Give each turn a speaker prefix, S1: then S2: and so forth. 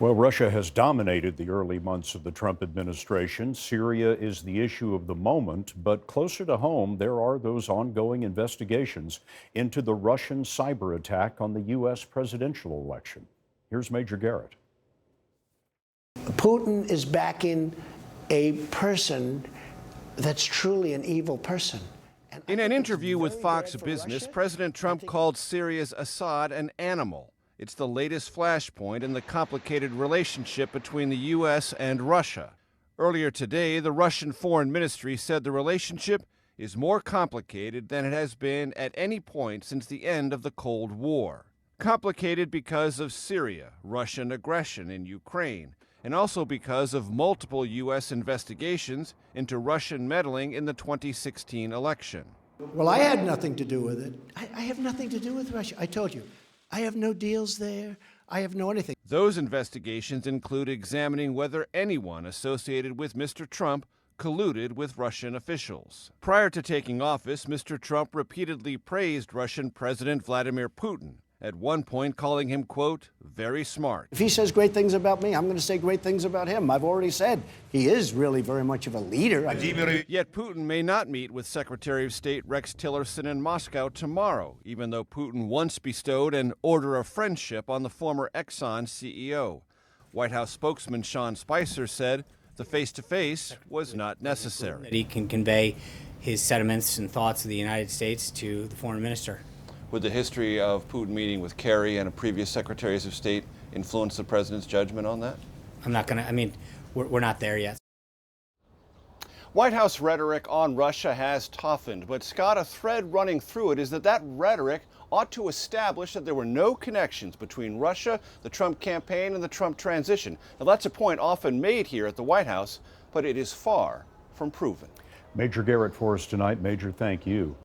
S1: Well, Russia has dominated the early months of the Trump administration. Syria is the issue of the moment, but closer to home, there are those ongoing investigations into the Russian cyber attack on the U.S. presidential election. Here's Major Garrett.
S2: Putin is backing a person that's truly an evil person.
S3: In an interview with Fox Business, President Trump called Syria's Assad an animal. It's the latest flashpoint in the complicated relationship between the U.S. and Russia. Earlier today, the Russian Foreign Ministry said the relationship is more complicated than it has been at any point since the end of the Cold War. Complicated because of Syria, Russian aggression in Ukraine, and also because of multiple U.S. investigations into Russian meddling in the 2016 election.
S2: Well, I had nothing to do with it. I have nothing to do with Russia. I told you. I have no deals there. I have no anything.
S3: Those investigations include examining whether anyone associated with Mr. Trump colluded with Russian officials. Prior to taking office, Mr. Trump repeatedly praised Russian President Vladimir Putin, at one point calling him, quote, very smart.
S2: If he says great things about me, I'm going to say great things about him. I've already said he is really very much of a leader.
S3: Yet Putin may not meet with Secretary of State Rex Tillerson in Moscow tomorrow, even though Putin once bestowed an order of friendship on the former Exxon CEO. White House spokesman Sean Spicer said the face-to-face was not necessary.
S4: That he can convey his sentiments and thoughts of the United States to the foreign minister.
S3: Would the history of Putin meeting with Kerry and previous secretaries of state influence the president's judgment on that?
S4: I'm not going to, we're not there yet.
S3: White House rhetoric on Russia has toughened, but Scott, a thread running through it is that rhetoric ought to establish that there were no connections between Russia, the Trump campaign, and the Trump transition. Now, that's a point often made here at the White House, but it is far from proven.
S1: Major Garrett for us tonight. Major, thank you.